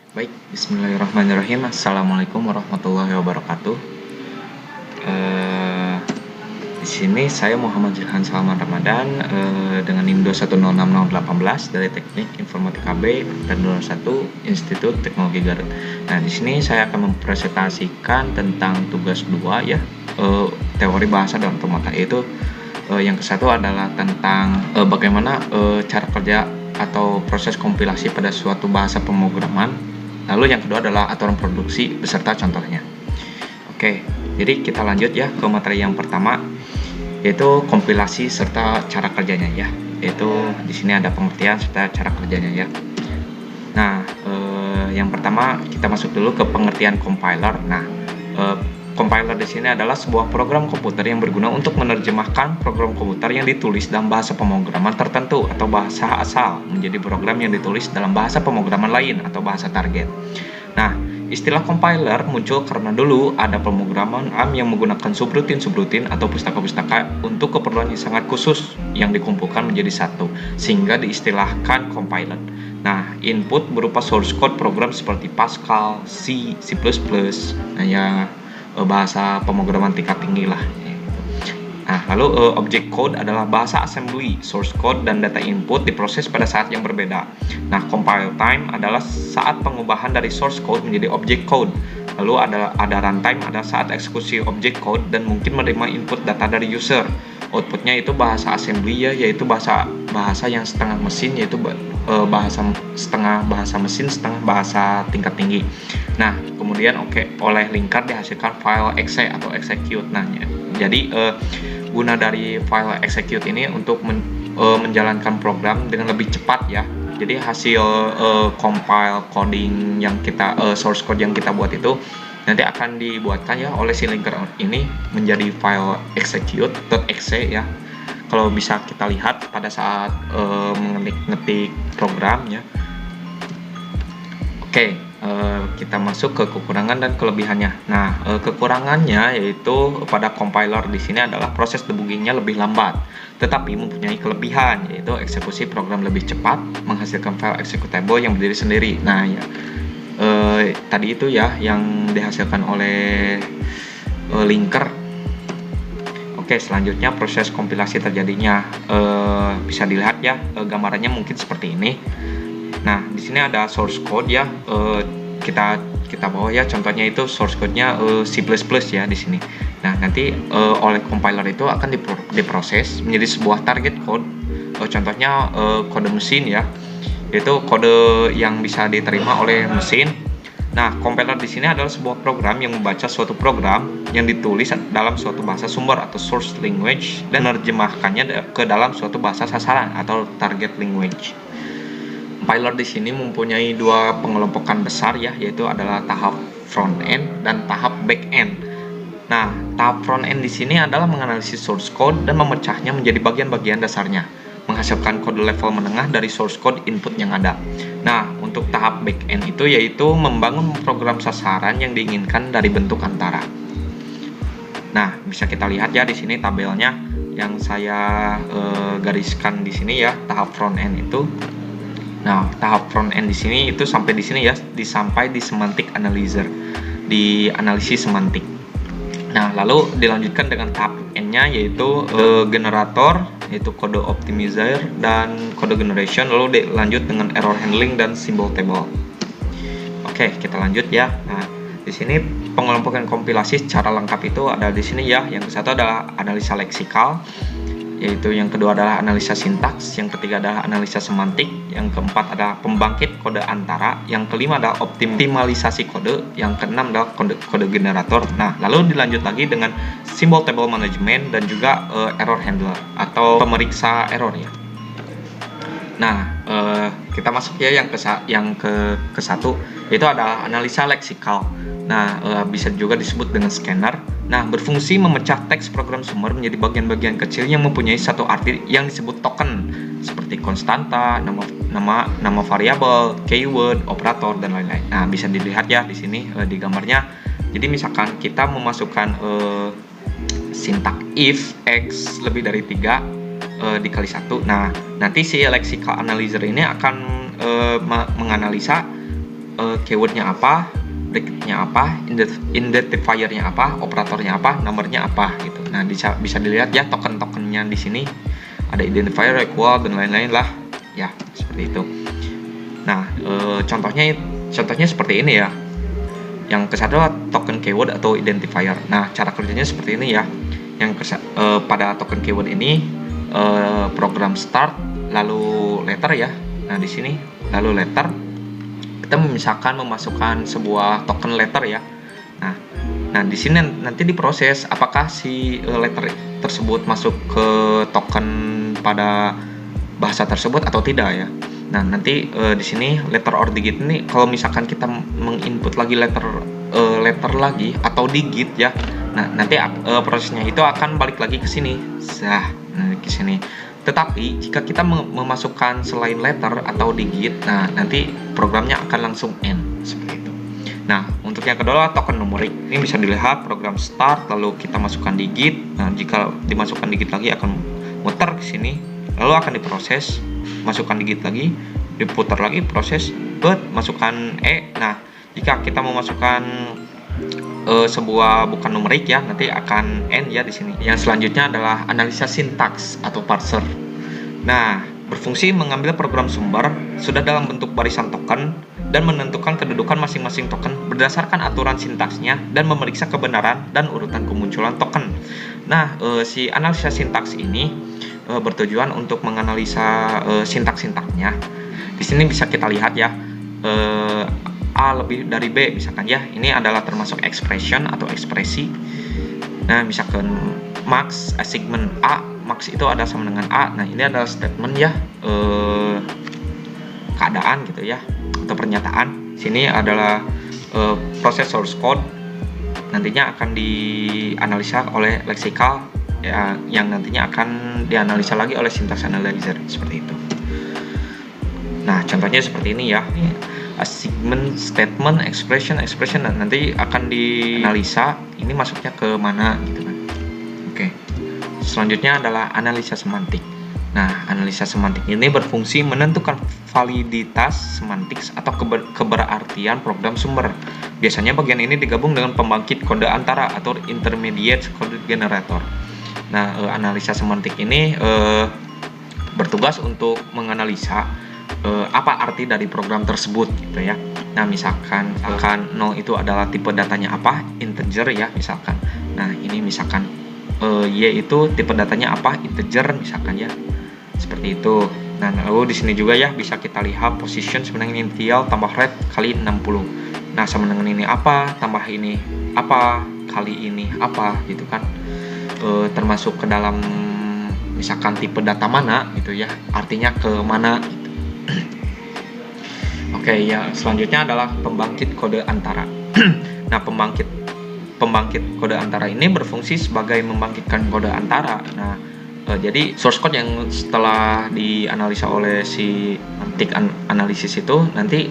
Baik, bismillahirrahmanirrahim. Assalamualaikum warahmatullahi wabarakatuh. Eh, di sini saya Muhammad Ilhan Salman Ramadan dengan NIM 2106018 dari Teknik Informatika B dan 21 Institut Teknologi Garut. Nah, di sini saya akan mempresentasikan tentang tugas 2 ya, teori bahasa dalam otomata, yaitu yang ke-1 adalah tentang bagaimana cara kerja atau proses kompilasi pada suatu bahasa pemrograman. Lalu yang kedua adalah aturan produksi beserta contohnya. Oke, jadi kita lanjut ya ke materi yang pertama, yaitu kompilasi serta cara kerjanya ya. Yaitu di sini ada pengertian serta cara kerjanya ya. Nah, yang pertama kita masuk dulu ke pengertian compiler. Nah, compiler di sini adalah sebuah program komputer yang berguna untuk menerjemahkan program komputer yang ditulis dalam bahasa pemrograman tertentu atau bahasa asal menjadi program yang ditulis dalam bahasa pemrograman lain atau bahasa target. Nah, istilah compiler muncul karena dulu ada pemrograman yang menggunakan subrutin atau pustaka-pustaka untuk keperluan yang sangat khusus yang dikumpulkan menjadi satu, sehingga diistilahkan compiler. Nah, input berupa source code program seperti Pascal, C, C++, nah ya bahasa pemrograman tingkat tinggi lah. Nah, lalu object code adalah bahasa assembly, source code dan data input diproses pada saat yang berbeda. Nah, compile time adalah saat pengubahan dari source code menjadi object code. Lalu ada runtime adalah saat eksekusi object code dan mungkin menerima input data dari user. Outputnya itu bahasa assembly ya, yaitu bahasa yang setengah mesin, yaitu bahasa setengah bahasa mesin, setengah bahasa tingkat tinggi. Nah, kemudian oleh linker dihasilkan file exe atau execute. Nah, jadi guna dari file execute ini untuk menjalankan program dengan lebih cepat ya. Jadi hasil compile coding yang kita source code yang kita buat itu nanti akan dibuatkan ya oleh si linker ini menjadi file execute.exe ya. Kalau bisa kita lihat pada saat mengetik programnya. Oke, kita masuk ke kekurangan dan kelebihannya. Nah, kekurangannya yaitu pada compiler di sini adalah proses debuggingnya lebih lambat, tetapi mempunyai kelebihan yaitu eksekusi program lebih cepat, menghasilkan file executable yang berdiri sendiri. Nah, ya tadi itu ya yang dihasilkan oleh linker. Oke, selanjutnya proses kompilasi terjadinya bisa dilihat ya gambarannya mungkin seperti ini. Nah, di sini ada source code ya, kita bawa ya, contohnya itu source code-nya C++ ya di sini. Nah, nanti oleh compiler itu akan diproses menjadi sebuah target code, contohnya kode mesin ya, yaitu kode yang bisa diterima oleh mesin. Nah, compiler di sini adalah sebuah program yang membaca suatu program yang ditulis dalam suatu bahasa sumber atau source language dan menerjemahkannya ke dalam suatu bahasa sasaran atau target language. Compiler di sini mempunyai dua pengelompokan besar ya, yaitu adalah tahap front end dan tahap back end. Nah, tahap front end di sini adalah menganalisis source code dan memecahnya menjadi bagian-bagian dasarnya, menghasilkan kode level menengah dari source code input yang ada. Nah, untuk tahap back end itu yaitu membangun program sasaran yang diinginkan dari bentuk antara. Nah, bisa kita lihat ya di sini tabelnya yang saya gariskan di sini ya, tahap front end itu. Nah, tahap front end di sini itu sampai di sini ya, sampai di semantic analyzer, di analisis semantik. Nah, lalu dilanjutkan dengan tahap N-nya yaitu generator, yaitu kode optimizer dan kode generation, lalu dilanjut dengan error handling dan symbol table. Oke, kita lanjut ya. Nah, di sini pengelompokan kompilasi secara lengkap itu ada di sini ya. Yang ke-1 adalah analisa leksikal, yaitu yang kedua adalah analisa sintaks, yang ketiga adalah analisa semantik, yang keempat adalah pembangkit kode antara, yang kelima adalah optimalisasi kode, yang keenam adalah kode generator. Nah, lalu dilanjut lagi dengan symbol table management dan juga error handler atau pemeriksa error ya. Nah, kita masuk ya yang ke satu, yaitu adalah analisa leksikal. Nah, bisa juga disebut dengan scanner. Nah, berfungsi memecah teks program sumber menjadi bagian-bagian kecil yang mempunyai satu arti yang disebut token, seperti konstanta, nama variabel, keyword, operator dan lain-lain. Nah, bisa dilihat ya di sini di gambarnya. Jadi misalkan kita memasukkan sintak if x lebih dari 3 dikali 1. Nah, nanti si lexical analyzer ini akan menganalisa keywordnya apa, bracketnya apa, identifiernya apa, operatornya apa, nomornya apa gitu. Nah, bisa dilihat ya token-tokennya di sini ada identifier, equal dan lain-lain lah ya, seperti itu. Nah, contohnya seperti ini ya. Yang kesatu adalah token keyword atau identifier. Nah, cara kerjanya seperti ini ya. Pada token keyword ini program start lalu letter ya. Nah, di sini lalu letter kita misalkan memasukkan sebuah token letter ya. Nah di sini nanti diproses apakah si letter tersebut masuk ke token pada bahasa tersebut atau tidak ya. Nah, nanti di sini letter or digit ini kalau misalkan kita menginput lagi letter lagi atau digit ya. Nah, nanti prosesnya itu akan balik lagi ke sini. Nah, ke sini. Tetapi jika kita memasukkan selain letter atau digit, nah nanti programnya akan langsung end seperti itu. Nah, untuk yang kedua token numerik. Ini bisa dilihat program start lalu kita masukkan digit. Nah, jika dimasukkan digit lagi akan muter ke sini, lalu akan diproses, masukkan digit lagi, diputar lagi proses, masukkan Nah, jika kita mau masukkan sebuah bukan numerik ya, nanti akan end ya di sini. Yang selanjutnya adalah analisa sintaks atau parser. Nah, berfungsi mengambil program sumber sudah dalam bentuk barisan token dan menentukan kedudukan masing-masing token berdasarkan aturan sintaksnya dan memeriksa kebenaran dan urutan kemunculan token. Nah, si analisa sintaks ini bertujuan untuk menganalisa sintaks-sintaksnya. Di sini bisa kita lihat ya, A lebih dari B misalkan ya, ini adalah termasuk expression atau ekspresi. Nah, misalkan max assignment A, max itu ada sama dengan A. Nah, ini adalah statement ya, keadaan gitu ya, atau pernyataan. Sini adalah proses source code, nantinya akan dianalisa oleh leksikal ya, yang nantinya akan dianalisa lagi oleh syntax analyzer seperti itu. Nah, contohnya seperti ini ya. Assignment, statement, expression, dan nanti akan dianalisa ini masuknya ke mana gitu kan. Oke. Selanjutnya adalah analisa semantik. Nah, analisa semantik ini berfungsi menentukan validitas semantik atau keberartian program sumber. Biasanya bagian ini digabung dengan pembangkit kode antara atau intermediate code generator. Nah, analisa semantik ini bertugas untuk menganalisa apa arti dari program tersebut gitu ya. Nah, misalkan 0 itu adalah tipe datanya apa, integer ya misalkan. Nah, ini misalkan Y itu tipe datanya apa, integer misalkan ya. Seperti itu. Nah, lalu di sini juga ya bisa kita lihat position sebenarnya initial tambah red kali 60. Nah, sama dengan ini apa, tambah ini apa, kali ini apa gitu kan. Termasuk ke dalam misalkan tipe data mana gitu ya, artinya ke mana gitu. Oke ya, selanjutnya adalah pembangkit kode antara. Nah, pembangkit kode antara ini berfungsi sebagai membangkitkan kode antara. Nah, jadi source code yang setelah dianalisa oleh si semantic analisis itu nanti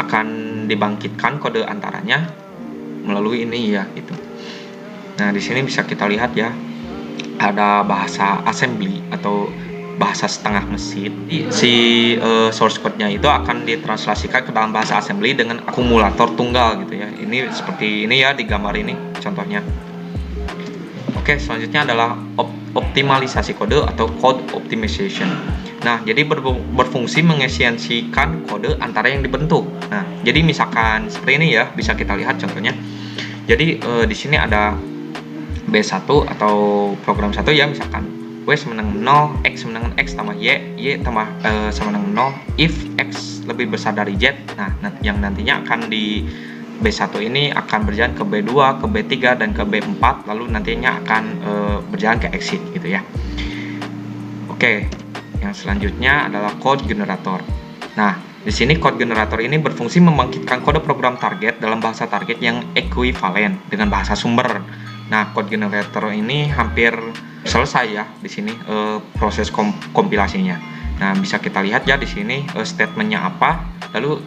akan dibangkitkan kode antaranya melalui ini ya gitu. Nah, di sini bisa kita lihat ya, ada bahasa assembly atau bahasa setengah mesin. Si source code-nya itu akan ditranslasikan ke dalam bahasa assembly dengan akumulator tunggal gitu ya. Ini seperti ini ya di gambar ini contohnya. Oke, selanjutnya adalah optimalisasi kode atau code optimization. Nah, jadi berfungsi mengefisiensikan kode antara yang dibentuk. Nah, jadi misalkan seperti ini ya, bisa kita lihat contohnya. Jadi di sini ada B1 atau program 1 ya, misalkan Y sama dengan 0, X sama dengan X tambah Y tambah sama dengan 0 if X lebih besar dari Z. Nah, yang nantinya akan di B1 ini akan berjalan ke B2, ke B3 dan ke B4, lalu nantinya akan berjalan ke exit gitu ya. Oke, yang selanjutnya adalah code generator. Nah, di sini code generator ini berfungsi membangkitkan kode program target dalam bahasa target yang ekuivalen dengan bahasa sumber. Nah, code generator ini hampir selesai ya di sini proses kompilasinya. Nah, bisa kita lihat ya di sini statementnya apa, lalu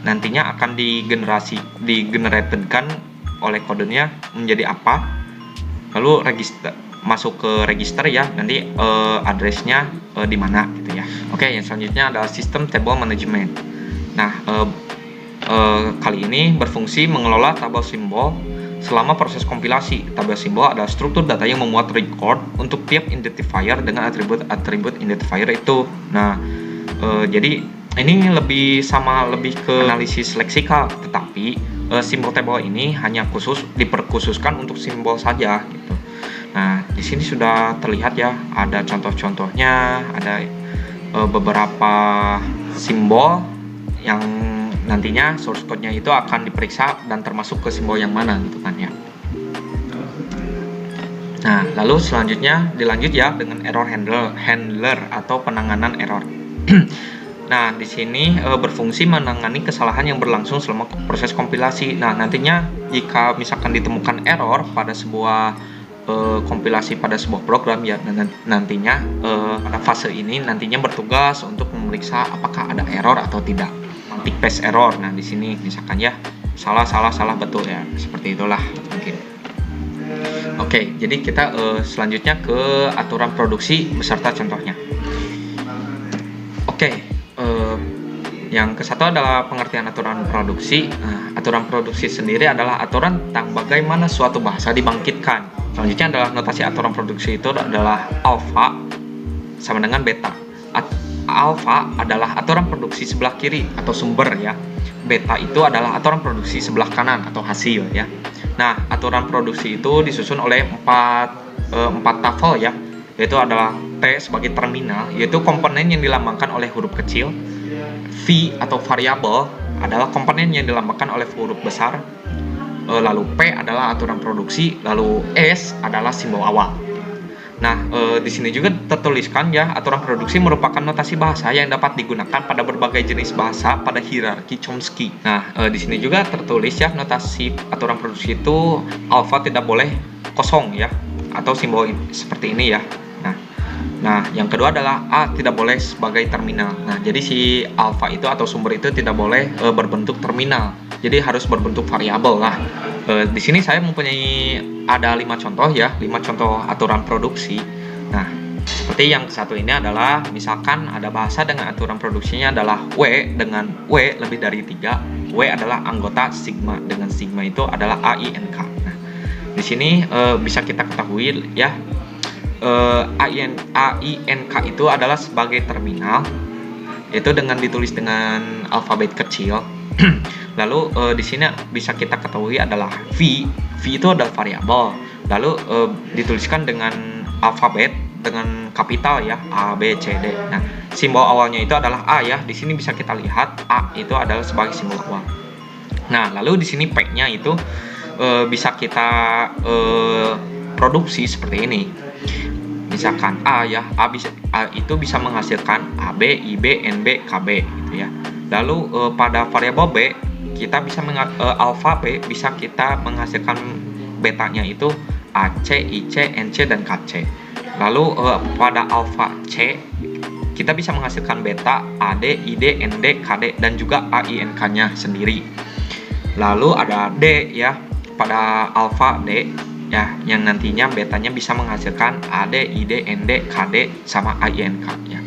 nantinya akan digeneratedkan oleh kodenya menjadi apa, lalu masuk ke register ya, nanti addressnya di mana gitu ya. Oke, yang selanjutnya adalah sistem table management. Nah, kali ini berfungsi mengelola tabel simbol selama proses kompilasi. Tabel simbol adalah struktur data yang memuat record untuk tiap identifier dengan atribut identifier itu. Nah, jadi ini lebih ke analisis leksikal, tetapi simbol tabel ini hanya diperkhususkan untuk simbol saja gitu. Nah, di sini sudah terlihat ya, ada contoh-contohnya, ada beberapa simbol yang nantinya source code-nya itu akan diperiksa dan termasuk ke simbol yang mana gitu kan ya. Nah, lalu selanjutnya dilanjut ya dengan error handler atau penanganan error. Nah, di sini berfungsi menangani kesalahan yang berlangsung selama proses kompilasi. Nah, nantinya jika misalkan ditemukan error pada sebuah kompilasi pada sebuah program ya, nantinya pada fase ini nantinya bertugas untuk memeriksa apakah ada error atau tidak. Nanti pass error. Nah, di sini misalkan ya salah betul ya, seperti itulah mungkin. Oke, jadi kita selanjutnya ke aturan produksi beserta contohnya. Oke. Yang kesatu adalah pengertian aturan produksi. Nah, aturan produksi sendiri adalah aturan tentang bagaimana suatu bahasa dibangkitkan. Selanjutnya adalah notasi aturan produksi itu adalah alfa sama dengan beta. Alfa adalah aturan produksi sebelah kiri atau sumber ya. Beta itu adalah aturan produksi sebelah kanan atau hasil ya. Nah, aturan produksi itu disusun oleh empat tafel ya, yaitu adalah T sebagai terminal, yaitu komponen yang dilambangkan oleh huruf kecil. V atau variabel adalah komponen yang dilambangkan oleh huruf besar. Lalu P adalah aturan produksi, lalu S adalah simbol awal. Nah, di sini juga tertuliskan ya, aturan produksi merupakan notasi bahasa yang dapat digunakan pada berbagai jenis bahasa pada hierarki Chomsky. Nah, di sini juga tertulis ya, notasi aturan produksi itu alfa tidak boleh kosong ya, atau simbol seperti ini ya. Nah, yang kedua adalah A tidak boleh sebagai terminal. Nah, jadi si alfa itu atau sumber itu tidak boleh berbentuk terminal. Jadi harus berbentuk variabel lah. Di sini saya mempunyai ada 5 contoh ya, 5 contoh aturan produksi. Nah, seperti yang satu ini adalah misalkan ada bahasa dengan aturan produksinya adalah W dengan W lebih dari 3. W adalah anggota sigma, dengan sigma itu adalah AINK. Nah, di sini bisa kita ketahui ya, AINK itu adalah sebagai terminal, yaitu dengan ditulis dengan alfabet kecil. Lalu di sini bisa kita ketahui adalah V itu adalah variabel. Lalu dituliskan dengan alfabet dengan kapital ya, A B C D. Nah, simbol awalnya itu adalah A ya. Di sini bisa kita lihat A itu adalah sebagai simbol awal. Nah, lalu di sini P-nya itu bisa kita produksi seperti ini. Misalkan A ya, A itu bisa menghasilkan AB, IB, NB, KB gitu ya. Lalu pada variabel B kita bisa alfa B bisa kita menghasilkan betanya itu AC, IC, NC dan KC. Lalu pada alfa C kita bisa menghasilkan beta AD, ID, ND, KD dan juga AINK-nya sendiri. Lalu ada D ya, pada alfa D ya, yang nantinya betanya bisa menghasilkan AD, ID, ND, KD sama AINK ya.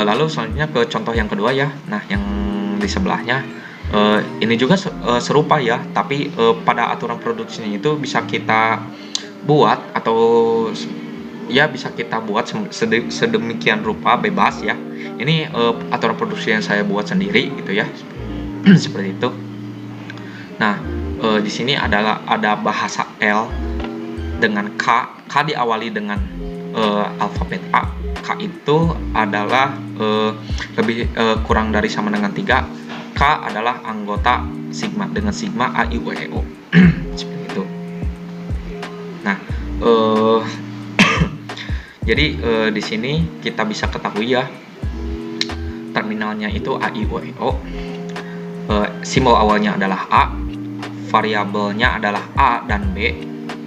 Lalu selanjutnya ke contoh yang kedua ya. Nah, yang di sebelahnya ini juga serupa ya, tapi pada aturan produksinya itu bisa kita buat atau ya bisa kita buat sedemikian rupa bebas ya. Ini aturan produksi yang saya buat sendiri gitu ya. Seperti itu. Nah, di sini ada bahasa L dengan K diawali dengan alfabet A. K itu adalah lebih kurang dari sama dengan 3. K adalah anggota sigma dengan sigma A I U E O. Seperti itu. Nah, jadi di sini kita bisa ketahui ya, terminalnya itu A I U E O. Simbol awalnya adalah A, variabelnya adalah A dan B.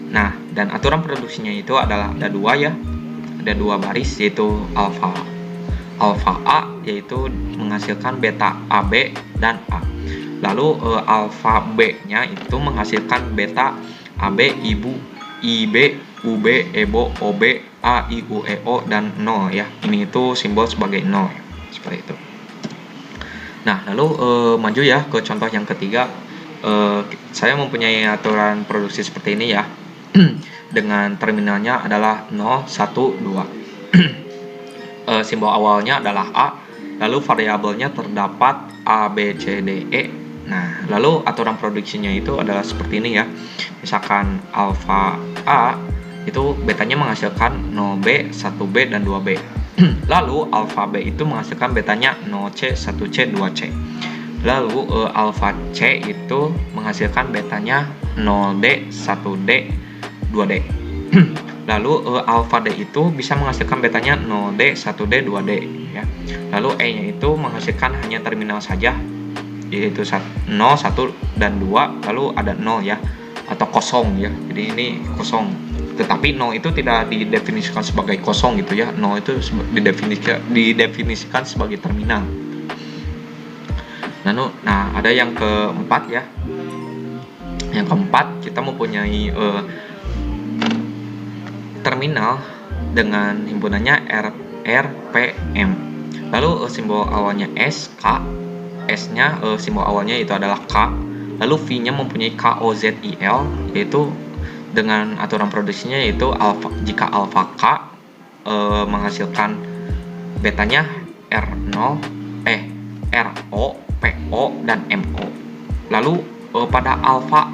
Nah, dan aturan produksinya itu adalah ada 2 ya, ada 2 baris, yaitu alfa A yaitu menghasilkan beta AB dan A. Lalu alfa B-nya itu menghasilkan beta AB, IB, UB, EBO, OB, A, I, U, E, O dan 0 ya. Ini itu simbol sebagai 0 ya. Seperti itu. Nah, lalu maju ya ke contoh yang ketiga. Saya mempunyai aturan produksi seperti ini ya. Dengan terminalnya adalah 0, 1, 2. Simbol awalnya adalah A, lalu variabelnya terdapat A, B, C, D, E. Nah, lalu aturan produksinya itu adalah seperti ini ya. Misalkan alfa A itu betanya menghasilkan 0B, 1B, dan 2B. Lalu alfa B itu menghasilkan betanya 0C, 1C, 2C. Lalu alfa C itu menghasilkan betanya 0D, 1D, 2D. Lalu alfa D itu bisa menghasilkan betanya 0D, 1D, 2D ya. Lalu E-nya itu menghasilkan hanya terminal saja, yaitu 0, 1, dan 2. Lalu ada 0 ya, atau kosong ya. Jadi ini kosong. Tetapi 0 itu tidak didefinisikan sebagai kosong gitu ya. 0 itu didefinisikan sebagai terminal. Nah, ada yang keempat ya. Yang keempat, kita mempunyai terminal dengan himpunannya RPM. Lalu simbol awalnya S, K. S-nya simbol awalnya itu adalah K. Lalu V-nya mempunyai KOZIL, yaitu dengan aturan produksinya yaitu jika alfa K menghasilkan betanya R0, RO, PO, dan MO. Lalu pada alfa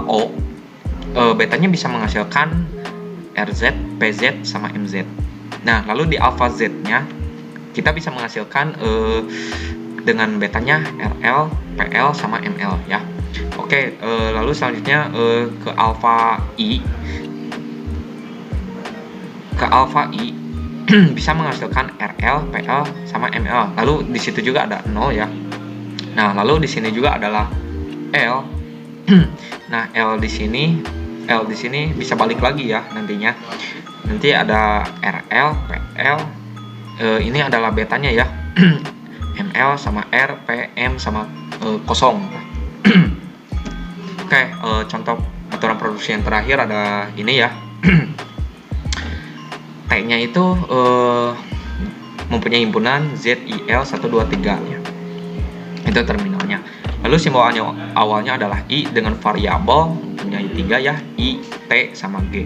O betanya bisa menghasilkan RZ, PZ, sama MZ. Nah, lalu di alfa Z-nya kita bisa menghasilkan dengan betanya RL, PL, sama ML ya. Oke, lalu selanjutnya ke alfa I. Ke alfa I bisa menghasilkan RL, PL, sama ML. Lalu di situ juga ada 0 ya. Nah, lalu di sini juga adalah L. Nah, L di sini bisa balik lagi ya nantinya. Nanti ada RL, PL. Ini adalah betanya ya. ML sama R, PM sama kosong. Oke, contoh aturan produksi yang terakhir ada ini ya. T-nya itu mempunyai himpunan ZIL 123 ya. Itu terminalnya. Lalu simbol awalnya adalah I dengan variabel mempunyai 3 ya, I, T, sama G.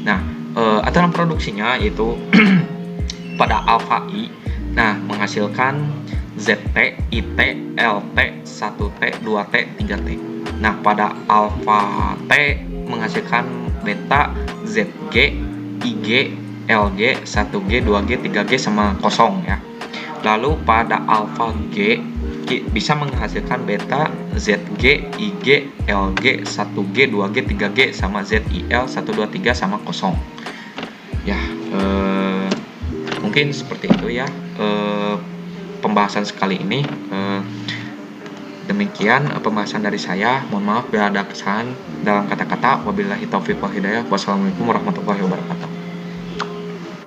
Nah, aturan produksinya yaitu pada alfa I, nah menghasilkan ZT, IT, LT, 1T, 2T, 3T. Nah, pada alfa T menghasilkan beta, ZG, IG, LG, 1G, 2G, 3G, sama kosong ya. Lalu pada alfa G bisa menghasilkan beta, ZG, IG, LG, 1G, 2G, 3G, sama ZIL, 123, sama kosong. Ya, mungkin seperti itu ya pembahasan sekali ini. Demikian pembahasan dari saya. Mohon maaf bila ada kesalahan dalam kata-kata. Wabillahi taufiq wal hidayah. Wassalamualaikum warahmatullahi wabarakatuh.